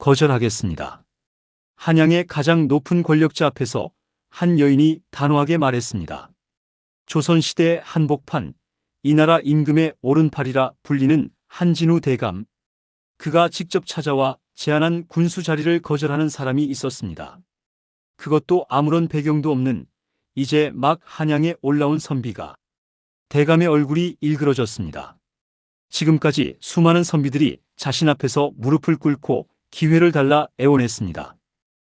거절하겠습니다. 한양의 가장 높은 권력자 앞에서 한 여인이 단호하게 말했습니다. 조선시대 한복판, 이 나라 임금의 오른팔이라 불리는 한진우 대감. 그가 직접 찾아와 제안한 군수 자리를 거절하는 사람이 있었습니다. 그것도 아무런 배경도 없는 이제 막 한양에 올라온 선비가. 대감의 얼굴이 일그러졌습니다. 지금까지 수많은 선비들이 자신 앞에서 무릎을 꿇고 기회를 달라 애원했습니다.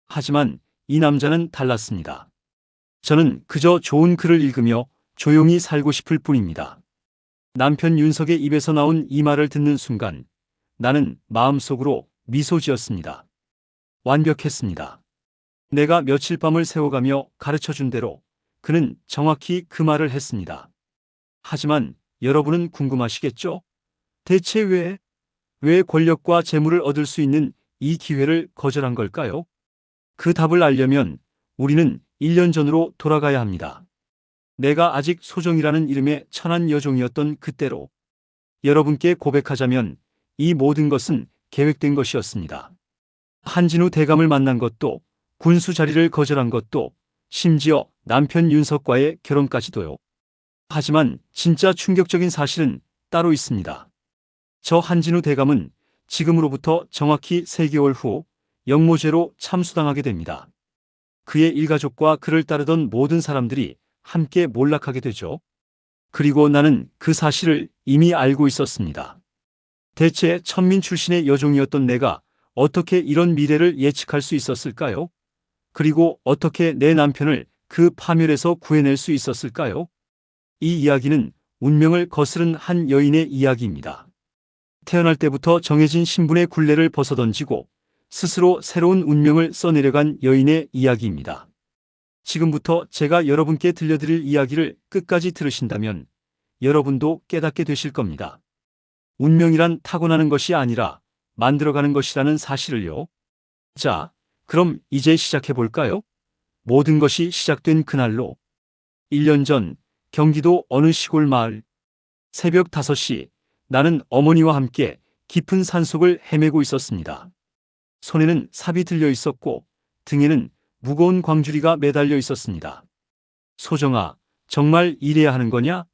하지만 이 남자는 달랐습니다. 저는 그저 좋은 글을 읽으며 조용히 살고 싶을 뿐입니다. 남편 윤석의 입에서 나온 이 말을 듣는 순간 나는 마음속으로 미소 지었습니다. 완벽했습니다. 내가 며칠 밤을 새워가며 가르쳐준 대로 그는 정확히 그 말을 했습니다. 하지만 여러분은 궁금하시겠죠? 대체 왜 권력과 재물을 얻을 수 있는 이 기회를 거절한 걸까요? 그 답을 알려면 우리는 1년 전으로 돌아가야 합니다. 내가 아직 소정이라는 이름의 천한 여종이었던 그때로. 여러분께 고백하자면 이 모든 것은 계획된 것이었습니다. 한진우 대감을 만난 것도, 군수 자리를 거절한 것도, 심지어 남편 윤석과의 결혼까지도요. 하지만 진짜 충격적인 사실은 따로 있습니다. 저 한진우 대감은 지금으로부터 정확히 3개월 후 영모죄로 참수당하게 됩니다. 그의 일가족과 그를 따르던 모든 사람들이 함께 몰락하게 되죠. 그리고 나는 그 사실을 이미 알고 있었습니다. 대체 천민 출신의 여종이었던 내가 어떻게 이런 미래를 예측할 수 있었을까요? 그리고 어떻게 내 남편을 그 파멸에서 구해낼 수 있었을까요? 이 이야기는 운명을 거스른 한 여인의 이야기입니다. 태어날 때부터 정해진 신분의 굴레를 벗어던지고 스스로 새로운 운명을 써내려간 여인의 이야기입니다. 지금부터 제가 여러분께 들려드릴 이야기를 끝까지 들으신다면 여러분도 깨닫게 되실 겁니다. 운명이란 타고나는 것이 아니라 만들어가는 것이라는 사실을요. 자, 그럼 이제 시작해볼까요? 모든 것이 시작된 그날로. 1년 전 경기도 어느 시골 마을. 새벽 5시 나는 어머니와 함께 깊은 산속을 헤매고 있었습니다. 손에는 삽이 들려 있었고 등에는 무거운 광주리가 매달려 있었습니다. 소정아, 정말 이래야 하는 거냐?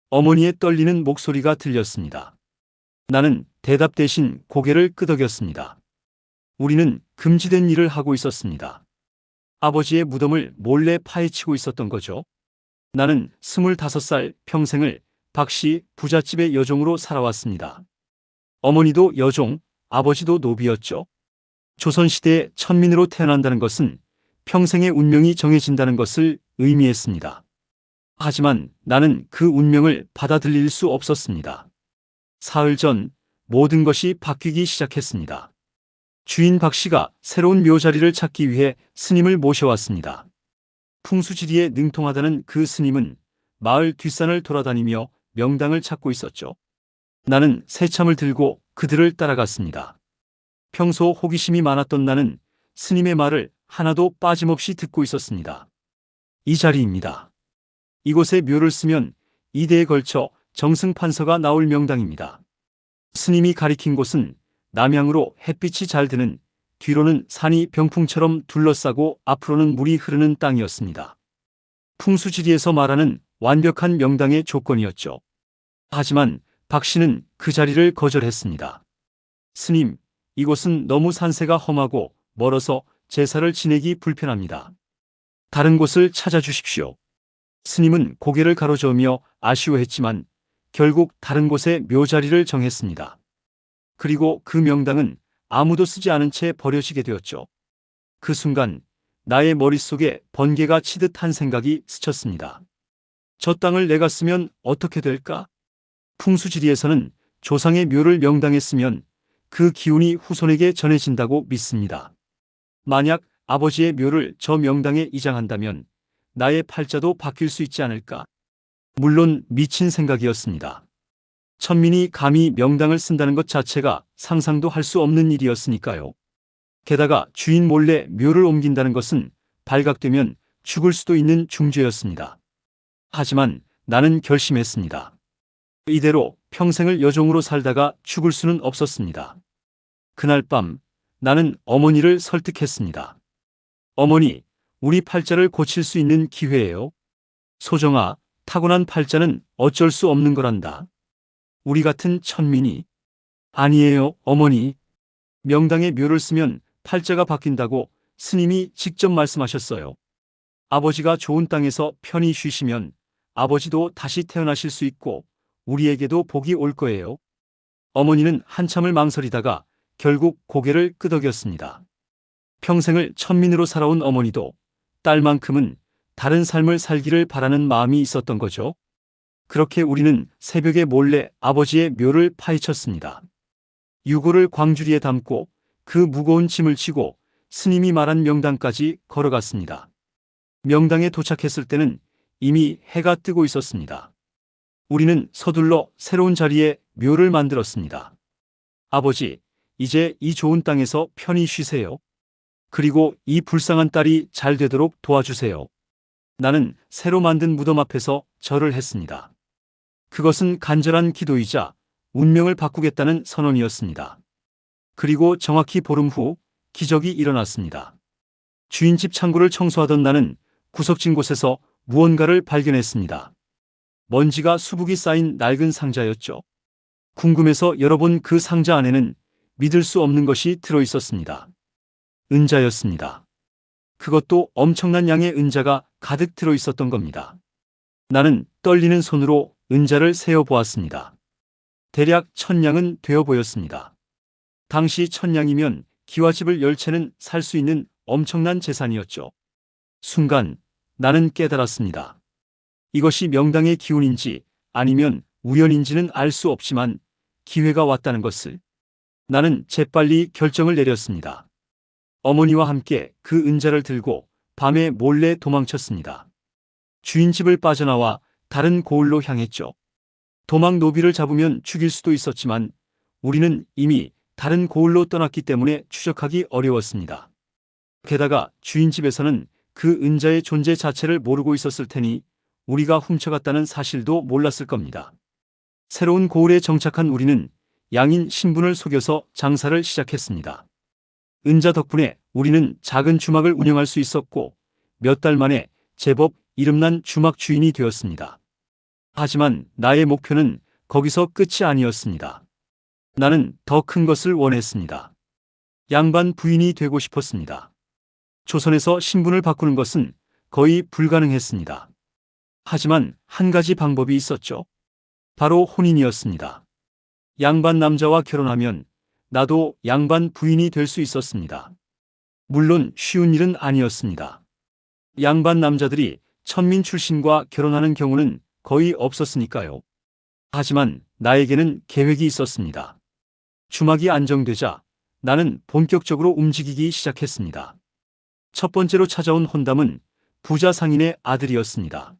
어머니의 떨리는 목소리가 들렸습니다. 나는 대답 대신 고개를 끄덕였습니다. 우리는 금지된 일을 하고 있었습니다. 아버지의 무덤을 몰래 파헤치고 있었던 거죠. 나는 25살 평생을 박씨 부잣집의 여종으로 살아왔습니다. 어머니도 여종, 아버지도 노비였죠. 조선시대의 천민으로 태어난다는 것은 평생의 운명이 정해진다는 것을 의미했습니다. 하지만 나는 그 운명을 받아들일 수 없었습니다. 사흘 전 모든 것이 바뀌기 시작했습니다. 주인 박씨가 새로운 묘자리를 찾기 위해 스님을 모셔왔습니다. 풍수지리에 능통하다는 그 스님은 마을 뒷산을 돌아다니며 명당을 찾고 있었죠. 나는 새참을 들고 그들을 따라갔습니다. 평소 호기심이 많았던 나는 스님의 말을 하나도 빠짐없이 듣고 있었습니다. 이 자리입니다. 이곳에 묘를 쓰면 2대에 걸쳐 정승판서가 나올 명당입니다. 스님이 가리킨 곳은 남향으로 햇빛이 잘 드는, 뒤로는 산이 병풍처럼 둘러싸고 앞으로는 물이 흐르는 땅이었습니다. 풍수지리에서 말하는 완벽한 명당의 조건이었죠. 하지만 박씨는 그 자리를 거절했습니다. 스님, 이곳은 너무 산세가 험하고 멀어서 제사를 지내기 불편합니다. 다른 곳을 찾아주십시오. 스님은 고개를 가로저으며 아쉬워했지만 결국 다른 곳에 묘자리를 정했습니다. 그리고 그 명당은 아무도 쓰지 않은 채 버려지게 되었죠. 그 순간 나의 머릿속에 번개가 치듯 한 생각이 스쳤습니다. 저 땅을 내가 쓰면 어떻게 될까? 풍수지리에서는 조상의 묘를 명당에 쓰면 그 기운이 후손에게 전해진다고 믿습니다. 만약 아버지의 묘를 저 명당에 이장한다면 나의 팔자도 바뀔 수 있지 않을까? 물론 미친 생각이었습니다. 천민이 감히 명당을 쓴다는 것 자체가 상상도 할 수 없는 일이었으니까요. 게다가 주인 몰래 묘를 옮긴다는 것은 발각되면 죽을 수도 있는 중죄였습니다. 하지만 나는 결심했습니다. 이대로 평생을 여종으로 살다가 죽을 수는 없었습니다. 그날 밤 나는 어머니를 설득했습니다. 어머니, 우리 팔자를 고칠 수 있는 기회예요. 소정아, 타고난 팔자는 어쩔 수 없는 거란다. 우리 같은 천민이. 아니에요, 어머니. 명당에 묘를 쓰면 팔자가 바뀐다고 스님이 직접 말씀하셨어요. 아버지가 좋은 땅에서 편히 쉬시면 아버지도 다시 태어나실 수 있고 우리에게도 복이 올 거예요. 어머니는 한참을 망설이다가 결국 고개를 끄덕였습니다. 평생을 천민으로 살아온 어머니도 딸만큼은 다른 삶을 살기를 바라는 마음이 있었던 거죠. 그렇게 우리는 새벽에 몰래 아버지의 묘를 파헤쳤습니다. 유골을 광주리에 담고 그 무거운 짐을 지고 스님이 말한 명당까지 걸어갔습니다. 명당에 도착했을 때는 이미 해가 뜨고 있었습니다. 우리는 서둘러 새로운 자리에 묘를 만들었습니다. 아버지, 이제 이 좋은 땅에서 편히 쉬세요. 그리고 이 불쌍한 딸이 잘 되도록 도와주세요. 나는 새로 만든 무덤 앞에서 절을 했습니다. 그것은 간절한 기도이자 운명을 바꾸겠다는 선언이었습니다. 그리고 정확히 보름 후 기적이 일어났습니다. 주인집 창고를 청소하던 나는 구석진 곳에서 무언가를 발견했습니다. 먼지가 수북이 쌓인 낡은 상자였죠. 궁금해서 열어본 그 상자 안에는 믿을 수 없는 것이 들어 있었습니다. 은자였습니다. 그것도 엄청난 양의 은자가 가득 들어 있었던 겁니다. 나는 떨리는 손으로 은자를 세어 보았습니다. 대략 1000냥은 되어 보였습니다. 당시 1000냥이면 기와집을 10채는 살 수 있는 엄청난 재산이었죠. 순간 나는 깨달았습니다. 이것이 명당의 기운인지 아니면 우연인지는 알 수 없지만 기회가 왔다는 것을. 나는 재빨리 결정을 내렸습니다. 어머니와 함께 그 은자를 들고 밤에 몰래 도망쳤습니다. 주인집을 빠져나와 다른 고을로 향했죠. 도망 노비를 잡으면 죽일 수도 있었지만 우리는 이미 다른 고을로 떠났기 때문에 추적하기 어려웠습니다. 게다가 주인집에서는 그 은자의 존재 자체를 모르고 있었을 테니 우리가 훔쳐갔다는 사실도 몰랐을 겁니다. 새로운 고을에 정착한 우리는 양인 신분을 속여서 장사를 시작했습니다. 은자 덕분에 우리는 작은 주막을 운영할 수 있었고 몇 달 만에 제법 이름난 주막 주인이 되었습니다. 하지만 나의 목표는 거기서 끝이 아니었습니다. 나는 더 큰 것을 원했습니다. 양반 부인이 되고 싶었습니다. 조선에서 신분을 바꾸는 것은 거의 불가능했습니다. 하지만 한 가지 방법이 있었죠. 바로 혼인이었습니다. 양반 남자와 결혼하면 나도 양반 부인이 될 수 있었습니다. 물론 쉬운 일은 아니었습니다. 양반 남자들이 천민 출신과 결혼하는 경우는 거의 없었으니까요. 하지만 나에게는 계획이 있었습니다. 주막이 안정되자 나는 본격적으로 움직이기 시작했습니다. 첫 번째로 찾아온 혼담은 부자 상인의 아들이었습니다.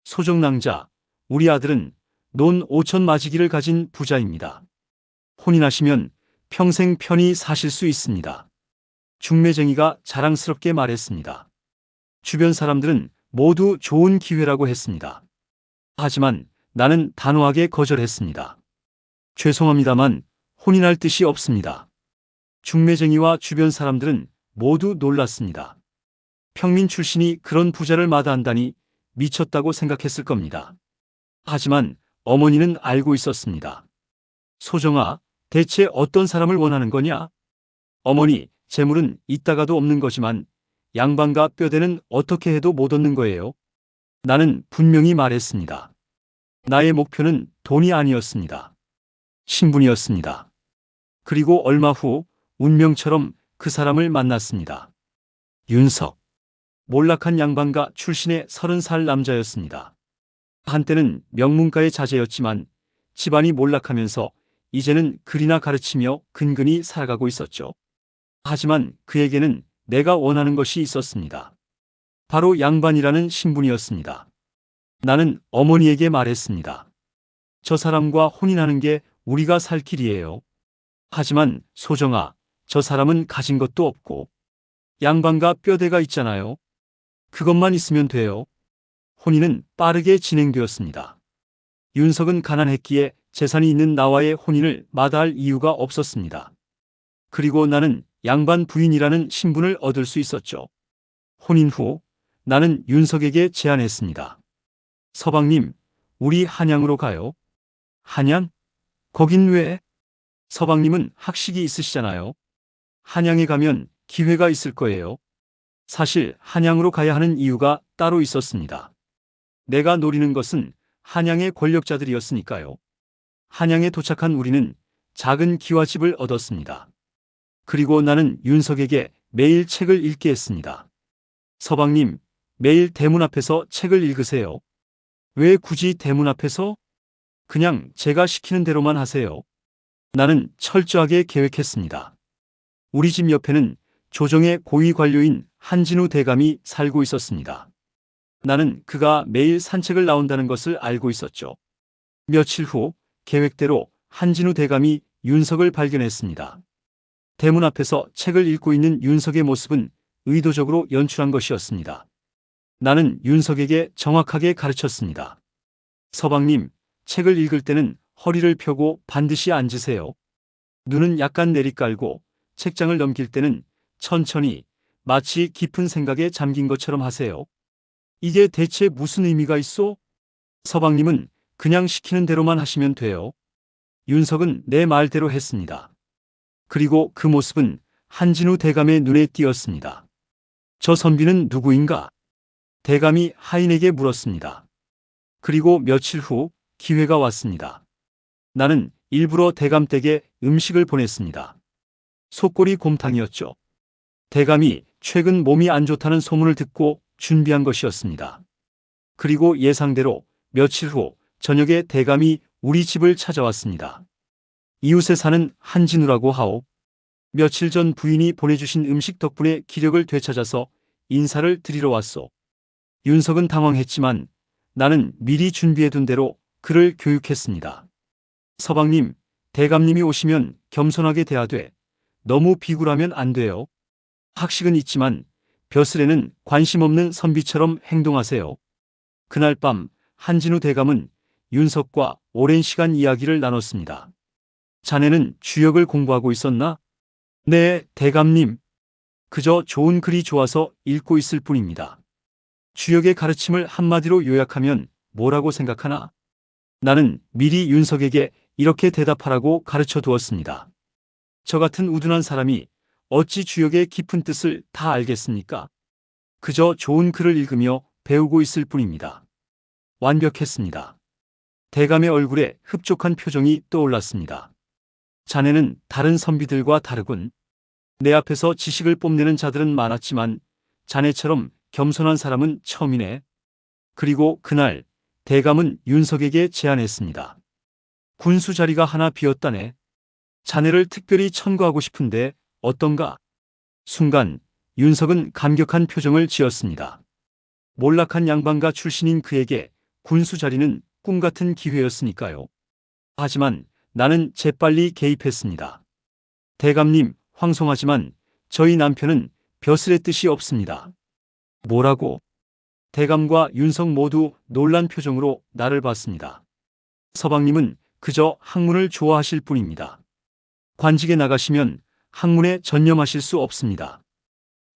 소정낭자, 우리 아들은 논 5천 마지기를 가진 부자입니다. 혼인하시면 평생 편히 사실 수 있습니다. 중매쟁이가 자랑스럽게 말했습니다. 주변 사람들은 모두 좋은 기회라고 했습니다. 하지만 나는 단호하게 거절했습니다. 죄송합니다만 혼인할 뜻이 없습니다. 중매쟁이와 주변 사람들은 모두 놀랐습니다. 평민 출신이 그런 부자를 마다한다니 미쳤다고 생각했을 겁니다. 하지만 어머니는 알고 있었습니다. 소정아, 대체 어떤 사람을 원하는 거냐? 어머니, 재물은 있다가도 없는 거지만 양반과 뼈대는 어떻게 해도 못 얻는 거예요. 나는 분명히 말했습니다. 나의 목표는 돈이 아니었습니다. 신분이었습니다. 그리고 얼마 후 운명처럼 그 사람을 만났습니다. 윤석. 몰락한 양반가 출신의 30살 남자였습니다. 한때는 명문가의 자제였지만 집안이 몰락하면서 이제는 글이나 가르치며 근근히 살아가고 있었죠. 하지만 그에게는 내가 원하는 것이 있었습니다. 바로 양반이라는 신분이었습니다. 나는 어머니에게 말했습니다. 저 사람과 혼인하는 게 우리가 살 길이에요. 하지만 소정아, 저 사람은 가진 것도 없고 양반과 뼈대가 있잖아요. 그것만 있으면 돼요. 혼인은 빠르게 진행되었습니다. 윤석은 가난했기에 재산이 있는 나와의 혼인을 마다할 이유가 없었습니다. 그리고 나는 양반 부인이라는 신분을 얻을 수 있었죠. 혼인 후 나는 윤석에게 제안했습니다. 서방님, 우리 한양으로 가요. 한양? 거긴 왜? 서방님은 학식이 있으시잖아요. 한양에 가면 기회가 있을 거예요. 사실 한양으로 가야 하는 이유가 따로 있었습니다. 내가 노리는 것은 한양의 권력자들이었으니까요. 한양에 도착한 우리는 작은 기와집을 얻었습니다. 그리고 나는 윤석에게 매일 책을 읽게 했습니다. 서방님, 매일 대문 앞에서 책을 읽으세요. 왜 굳이 대문 앞에서? 그냥 제가 시키는 대로만 하세요. 나는 철저하게 계획했습니다. 우리 집 옆에는 조정의 고위 관료인 한진우 대감이 살고 있었습니다. 나는 그가 매일 산책을 나온다는 것을 알고 있었죠. 며칠 후 계획대로 한진우 대감이 윤석을 발견했습니다. 대문 앞에서 책을 읽고 있는 윤석의 모습은 의도적으로 연출한 것이었습니다. 나는 윤석에게 정확하게 가르쳤습니다. 서방님, 책을 읽을 때는 허리를 펴고 반드시 앉으세요. 눈은 약간 내리깔고 책장을 넘길 때는 천천히 마치 깊은 생각에 잠긴 것처럼 하세요. 이게 대체 무슨 의미가 있어? 서방님은 그냥 시키는 대로만 하시면 돼요. 윤석은 내 말대로 했습니다. 그리고 그 모습은 한진우 대감의 눈에 띄었습니다. 저 선비는 누구인가? 대감이 하인에게 물었습니다. 그리고 며칠 후 기회가 왔습니다. 나는 일부러 대감 댁에 음식을 보냈습니다. 속꼬리 곰탕이었죠. 대감이 최근 몸이 안 좋다는 소문을 듣고 준비한 것이었습니다. 그리고 예상대로 며칠 후 저녁에 대감이 우리 집을 찾아왔습니다. 이웃에 사는 한진우라고 하오. 며칠 전 부인이 보내주신 음식 덕분에 기력을 되찾아서 인사를 드리러 왔소. 윤석은 당황했지만 나는 미리 준비해둔 대로 그를 교육했습니다. 서방님, 대감님이 오시면 겸손하게 대하되 너무 비굴하면 안 돼요. 학식은 있지만 벼슬에는 관심 없는 선비처럼 행동하세요. 그날 밤 한진우 대감은 윤석과 오랜 시간 이야기를 나눴습니다. 자네는 주역을 공부하고 있었나? 네, 대감님. 그저 좋은 글이 좋아서 읽고 있을 뿐입니다. 주역의 가르침을 한마디로 요약하면 뭐라고 생각하나? 나는 미리 윤석에게 이렇게 대답하라고 가르쳐 두었습니다. 저 같은 우둔한 사람이 어찌 주역의 깊은 뜻을 다 알겠습니까? 그저 좋은 글을 읽으며 배우고 있을 뿐입니다. 완벽했습니다. 대감의 얼굴에 흡족한 표정이 떠올랐습니다. 자네는 다른 선비들과 다르군. 내 앞에서 지식을 뽐내는 자들은 많았지만 자네처럼 겸손한 사람은 처음이네. 그리고 그날 대감은 윤석에게 제안했습니다. 군수 자리가 하나 비었다네. 자네를 특별히 천거하고 싶은데 어떤가? 순간 윤석은 감격한 표정을 지었습니다. 몰락한 양반가 출신인 그에게 군수 자리는 꿈같은 기회였으니까요. 하지만 나는 재빨리 개입했습니다. 대감님, 황송하지만 저희 남편은 벼슬의 뜻이 없습니다. 뭐라고? 대감과 윤석 모두 놀란 표정으로 나를 봤습니다. 서방님은 그저 학문을 좋아하실 뿐입니다. 관직에 나가시면 학문에 전념하실 수 없습니다.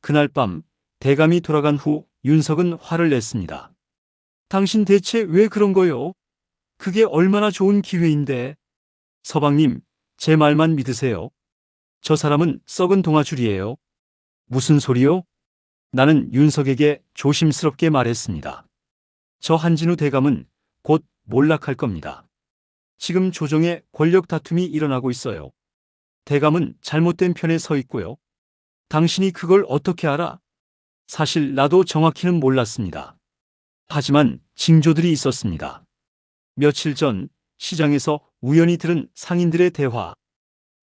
그날 밤 대감이 돌아간 후 윤석은 화를 냈습니다. 당신 대체 왜 그런 거요? 그게 얼마나 좋은 기회인데. 서방님, 제 말만 믿으세요. 저 사람은 썩은 동아줄이에요. 무슨 소리요? 나는 윤석에게 조심스럽게 말했습니다. 저 한진우 대감은 곧 몰락할 겁니다. 지금 조정에 권력 다툼이 일어나고 있어요. 대감은 잘못된 편에 서 있고요. 당신이 그걸 어떻게 알아? 사실 나도 정확히는 몰랐습니다. 하지만 징조들이 있었습니다. 며칠 전 시장에서 우연히 들은 상인들의 대화.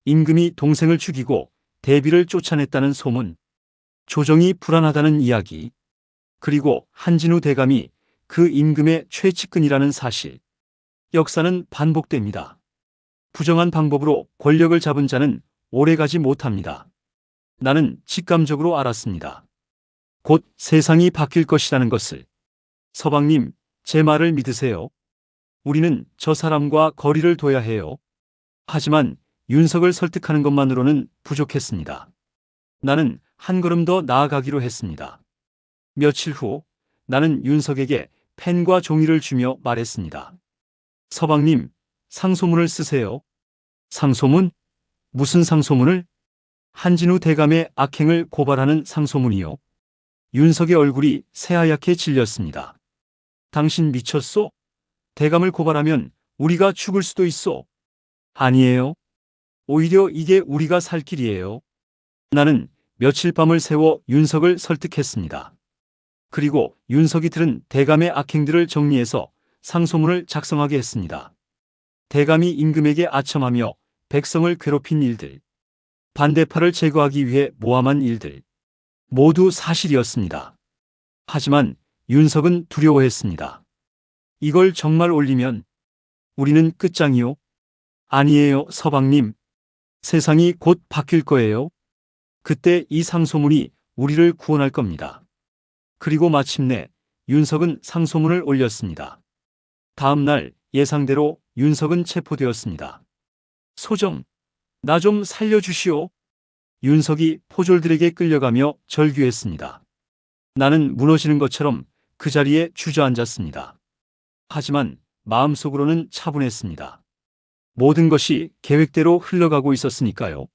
임금이 동생을 죽이고 대비를 쫓아냈다는 소문. 조정이 불안하다는 이야기. 그리고 한진우 대감이 그 임금의 최측근이라는 사실. 역사는 반복됩니다. 부정한 방법으로 권력을 잡은 자는 오래가지 못합니다. 나는 직감적으로 알았습니다. 곧 세상이 바뀔 것이라는 것을. 서방님, 제 말을 믿으세요. 우리는 저 사람과 거리를 둬야 해요. 하지만 윤석을 설득하는 것만으로는 부족했습니다. 나는 한 걸음 더 나아가기로 했습니다. 며칠 후 나는 윤석에게 펜과 종이를 주며 말했습니다. 서방님, 상소문을 쓰세요. 상소문? 무슨 상소문을? 한진우 대감의 악행을 고발하는 상소문이요. 윤석의 얼굴이 새하얗게 질렸습니다. 당신 미쳤소? 대감을 고발하면 우리가 죽을 수도 있소. 아니에요. 오히려 이게 우리가 살 길이에요. 나는 며칠 밤을 새워 윤석을 설득했습니다. 그리고 윤석이 들은 대감의 악행들을 정리해서 상소문을 작성하게 했습니다. 대감이 임금에게 아첨하며 백성을 괴롭힌 일들, 반대파를 제거하기 위해 모함한 일들, 모두 사실이었습니다. 하지만 윤석은 두려워했습니다. 이걸 정말 올리면 우리는 끝장이요? 아니에요, 서방님. 세상이 곧 바뀔 거예요. 그때 이 상소문이 우리를 구원할 겁니다. 그리고 마침내 윤석은 상소문을 올렸습니다. 다음 날 예상대로 윤석은 체포되었습니다. 소정, 나 좀 살려주시오. 윤석이 포졸들에게 끌려가며 절규했습니다. 나는 무너지는 것처럼 그 자리에 주저앉았습니다. 하지만 마음속으로는 차분했습니다. 모든 것이 계획대로 흘러가고 있었으니까요.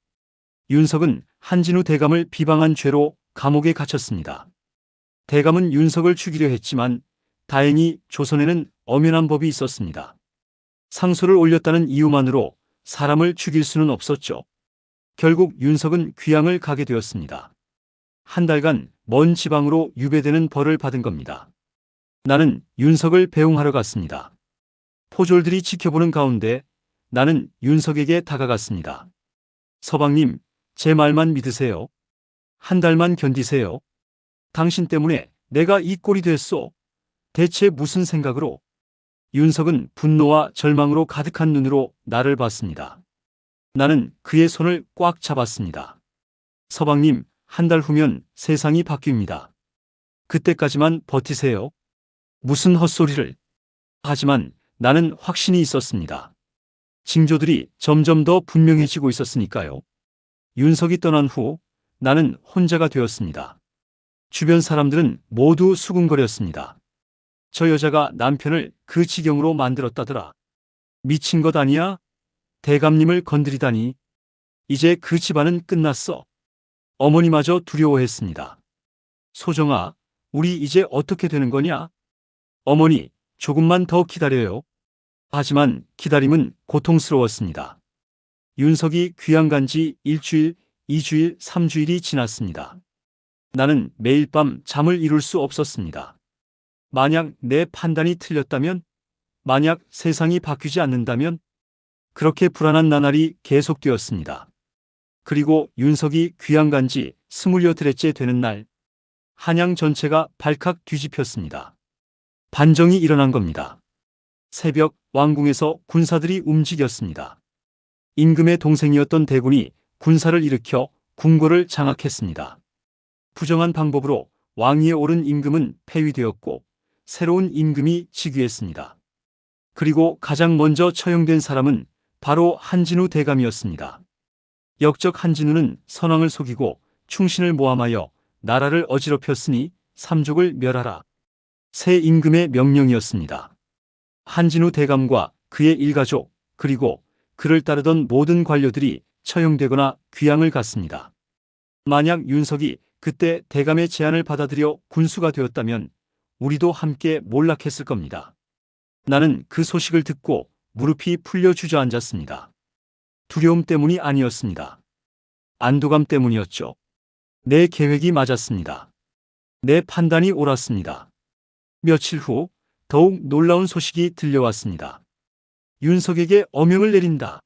윤석은 한진우 대감을 비방한 죄로 감옥에 갇혔습니다. 대감은 윤석을 죽이려 했지만 다행히 조선에는 엄연한 법이 있었습니다. 상소를 올렸다는 이유만으로 사람을 죽일 수는 없었죠. 결국 윤석은 귀양을 가게 되었습니다. 한 달간 먼 지방으로 유배되는 벌을 받은 겁니다. 나는 윤석을 배웅하러 갔습니다. 포졸들이 지켜보는 가운데 나는 윤석에게 다가갔습니다. 서방님, 제 말만 믿으세요. 한 달만 견디세요. 당신 때문에 내가 이 꼴이 됐소. 대체 무슨 생각으로? 윤석은 분노와 절망으로 가득한 눈으로 나를 봤습니다. 나는 그의 손을 꽉 잡았습니다. 서방님, 한 달 후면 세상이 바뀝니다. 그때까지만 버티세요. 무슨 헛소리를. 하지만 나는 확신이 있었습니다. 징조들이 점점 더 분명해지고 있었으니까요. 윤석이 떠난 후 나는 혼자가 되었습니다. 주변 사람들은 모두 수군거렸습니다. 저 여자가 남편을 그 지경으로 만들었다더라. 미친 것 아니야? 대감님을 건드리다니. 이제 그 집안은 끝났어. 어머니마저 두려워했습니다. 소정아, 우리 이제 어떻게 되는 거냐? 어머니, 조금만 더 기다려요. 하지만 기다림은 고통스러웠습니다. 윤석이 귀양 간 지 1주일, 2주일, 3주일이 지났습니다. 나는 매일 밤 잠을 이룰 수 없었습니다. 만약 내 판단이 틀렸다면? 만약 세상이 바뀌지 않는다면? 그렇게 불안한 나날이 계속되었습니다. 그리고 윤석이 귀양 간 지 28일째 되는 날, 한양 전체가 발칵 뒤집혔습니다. 반정이 일어난 겁니다. 새벽 왕궁에서 군사들이 움직였습니다. 임금의 동생이었던 대군이 군사를 일으켜 궁궐을 장악했습니다. 부정한 방법으로 왕위에 오른 임금은 폐위되었고 새로운 임금이 즉위했습니다. 그리고 가장 먼저 처형된 사람은 바로 한진우 대감이었습니다. 역적 한진우는 선왕을 속이고 충신을 모함하여 나라를 어지럽혔으니 삼족을 멸하라. 새 임금의 명령이었습니다. 한진우 대감과 그의 일가족 그리고 그를 따르던 모든 관료들이 처형되거나 귀양을 갔습니다. 만약 윤석이 그때 대감의 제안을 받아들여 군수가 되었다면 우리도 함께 몰락했을 겁니다. 나는 그 소식을 듣고 무릎이 풀려 주저앉았습니다. 두려움 때문이 아니었습니다. 안도감 때문이었죠. 내 계획이 맞았습니다. 내 판단이 옳았습니다. 며칠 후 더욱 놀라운 소식이 들려왔습니다. 윤석에게 어명을 내린다.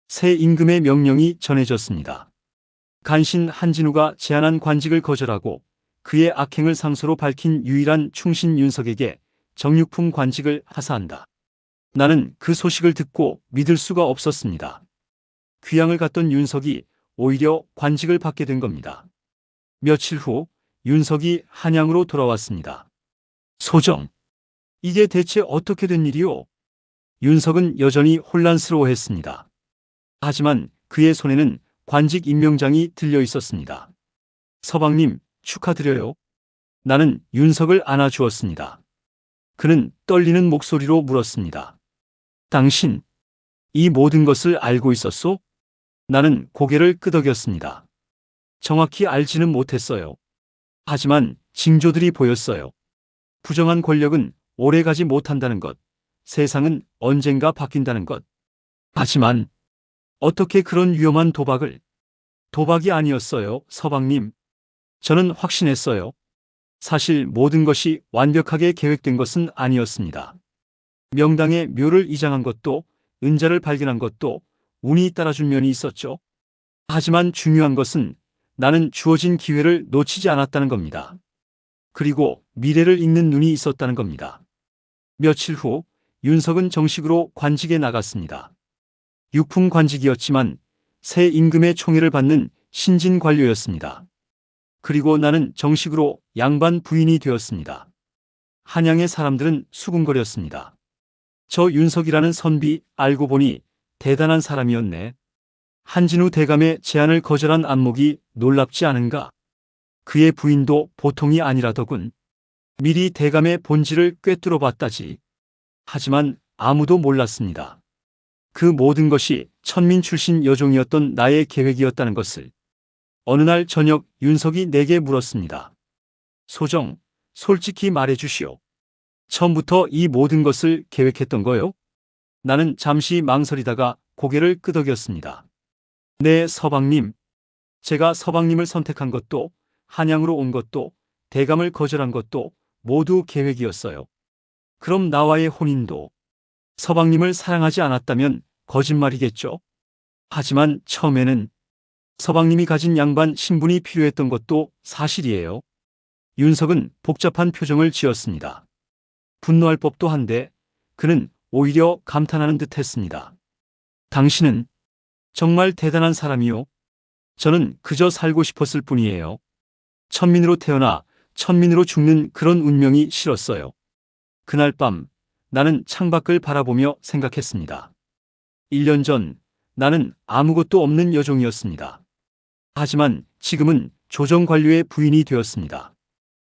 새 임금의 명령이 전해졌습니다. 간신 한진우가 제안한 관직을 거절하고 그의 악행을 상소로 밝힌 유일한 충신 윤석에게 정육품 관직을 하사한다. 나는 그 소식을 듣고 믿을 수가 없었습니다. 귀양을 갔던 윤석이 오히려 관직을 받게 된 겁니다. 며칠 후 윤석이 한양으로 돌아왔습니다. 소정, 이게 대체 어떻게 된 일이오? 윤석은 여전히 혼란스러워했습니다. 하지만 그의 손에는 관직 임명장이 들려 있었습니다. 서방님, 축하드려요. 나는 윤석을 안아주었습니다. 그는 떨리는 목소리로 물었습니다. 당신, 이 모든 것을 알고 있었소? 나는 고개를 끄덕였습니다. 정확히 알지는 못했어요. 하지만 징조들이 보였어요. 부정한 권력은 오래가지 못한다는 것, 세상은 언젠가 바뀐다는 것. 하지만 어떻게 그런 위험한 도박을? 도박이 아니었어요, 서방님. 저는 확신했어요. 사실 모든 것이 완벽하게 계획된 것은 아니었습니다. 명당의 묘를 이장한 것도, 은자를 발견한 것도 운이 따라준 면이 있었죠. 하지만 중요한 것은 나는 주어진 기회를 놓치지 않았다는 겁니다. 그리고 미래를 읽는 눈이 있었다는 겁니다. 며칠 후 윤석은 정식으로 관직에 나갔습니다. 육품 관직이었지만 새 임금의 총애를 받는 신진 관료였습니다. 그리고 나는 정식으로 양반 부인이 되었습니다. 한양의 사람들은 수군거렸습니다. 저 윤석이라는 선비 알고 보니 대단한 사람이었네. 한진우 대감의 제안을 거절한 안목이 놀랍지 않은가? 그의 부인도 보통이 아니라더군. 미리 대감의 본질을 꿰뚫어 봤다지. 하지만 아무도 몰랐습니다. 그 모든 것이 천민 출신 여종이었던 나의 계획이었다는 것을. 어느 날 저녁 윤석이 내게 물었습니다. 소정, 솔직히 말해주시오. 처음부터 이 모든 것을 계획했던 거요? 나는 잠시 망설이다가 고개를 끄덕였습니다. 네, 서방님. 제가 서방님을 선택한 것도, 한양으로 온 것도, 대감을 거절한 것도 모두 계획이었어요. 그럼 나와의 혼인도 서방님을 사랑하지 않았다면 거짓말이겠죠? 하지만 처음에는 서방님이 가진 양반 신분이 필요했던 것도 사실이에요. 윤석은 복잡한 표정을 지었습니다. 분노할 법도 한데 그는 오히려 감탄하는 듯 했습니다. 당신은 정말 대단한 사람이요. 저는 그저 살고 싶었을 뿐이에요. 천민으로 태어나 천민으로 죽는 그런 운명이 싫었어요. 그날 밤 나는 창밖을 바라보며 생각했습니다. 1년 전 나는 아무것도 없는 여종이었습니다. 하지만 지금은 조정관료의 부인이 되었습니다.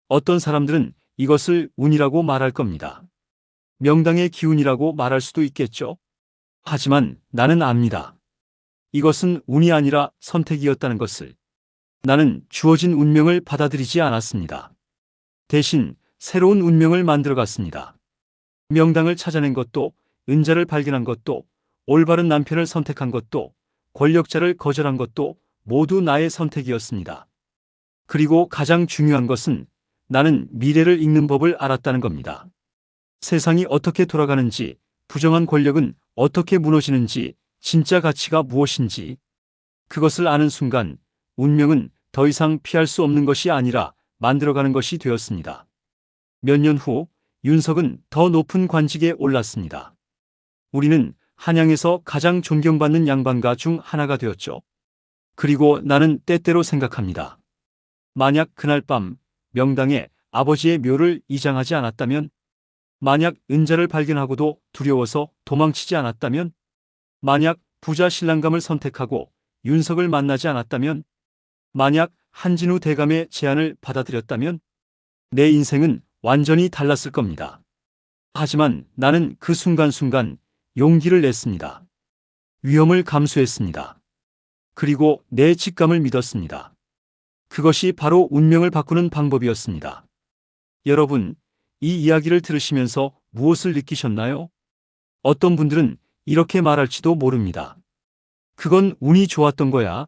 어떤 사람들은 이것을 운이라고 말할 겁니다. 명당의 기운이라고 말할 수도 있겠죠. 하지만 나는 압니다. 이것은 운이 아니라 선택이었다는 것을. 나는 주어진 운명을 받아들이지 않았습니다. 대신 새로운 운명을 만들어갔습니다. 명당을 찾아낸 것도, 은자를 발견한 것도, 올바른 남편을 선택한 것도, 권력자를 거절한 것도 모두 나의 선택이었습니다. 그리고 가장 중요한 것은 나는 미래를 읽는 법을 알았다는 겁니다. 세상이 어떻게 돌아가는지, 부정한 권력은 어떻게 무너지는지, 진짜 가치가 무엇인지, 그것을 아는 순간 운명은 더 이상 피할 수 없는 것이 아니라 만들어가는 것이 되었습니다. 몇 년 후 윤석은 더 높은 관직에 올랐습니다. 우리는 한양에서 가장 존경받는 양반가 중 하나가 되었죠. 그리고 나는 때때로 생각합니다. 만약 그날 밤 명당에 아버지의 묘를 이장하지 않았다면, 만약 은자를 발견하고도 두려워서 도망치지 않았다면, 만약 부자 신랑감을 선택하고 윤석을 만나지 않았다면, 만약 한진우 대감의 제안을 받아들였다면 내 인생은 완전히 달랐을 겁니다. 하지만 나는 그 순간순간 용기를 냈습니다. 위험을 감수했습니다. 그리고 내 직감을 믿었습니다. 그것이 바로 운명을 바꾸는 방법이었습니다. 여러분, 이 이야기를 들으시면서 무엇을 느끼셨나요? 어떤 분들은 이렇게 말할지도 모릅니다. 그건 운이 좋았던 거야.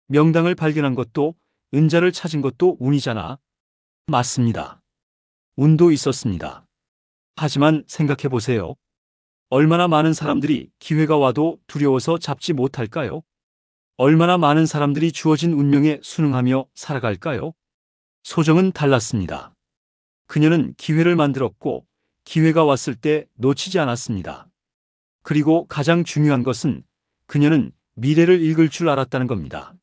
명당을 발견한 것도, 은자를 찾은 것도 운이잖아. 맞습니다. 운도 있었습니다. 하지만 생각해 보세요. 얼마나 많은 사람들이 기회가 와도 두려워서 잡지 못할까요? 얼마나 많은 사람들이 주어진 운명에 순응하며 살아갈까요? 소정은 달랐습니다. 그녀는 기회를 만들었고 기회가 왔을 때 놓치지 않았습니다. 그리고 가장 중요한 것은 그녀는 미래를 읽을 줄 알았다는 겁니다.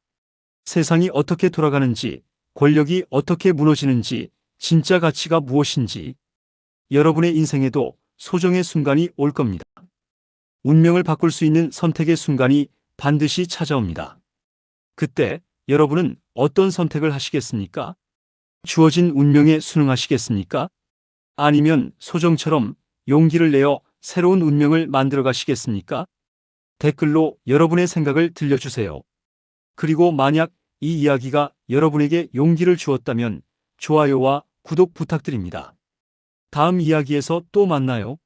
세상이 어떻게 돌아가는지, 권력이 어떻게 무너지는지, 진짜 가치가 무엇인지. 여러분의 인생에도 소정의 순간이 올 겁니다. 운명을 바꿀 수 있는 선택의 순간이 반드시 찾아옵니다. 그때 여러분은 어떤 선택을 하시겠습니까? 주어진 운명에 순응하시겠습니까? 아니면 소정처럼 용기를 내어 새로운 운명을 만들어 가시겠습니까? 댓글로 여러분의 생각을 들려주세요. 그리고 만약 이 이야기가 여러분에게 용기를 주었다면 좋아요와 구독 부탁드립니다. 다음 이야기에서 또 만나요.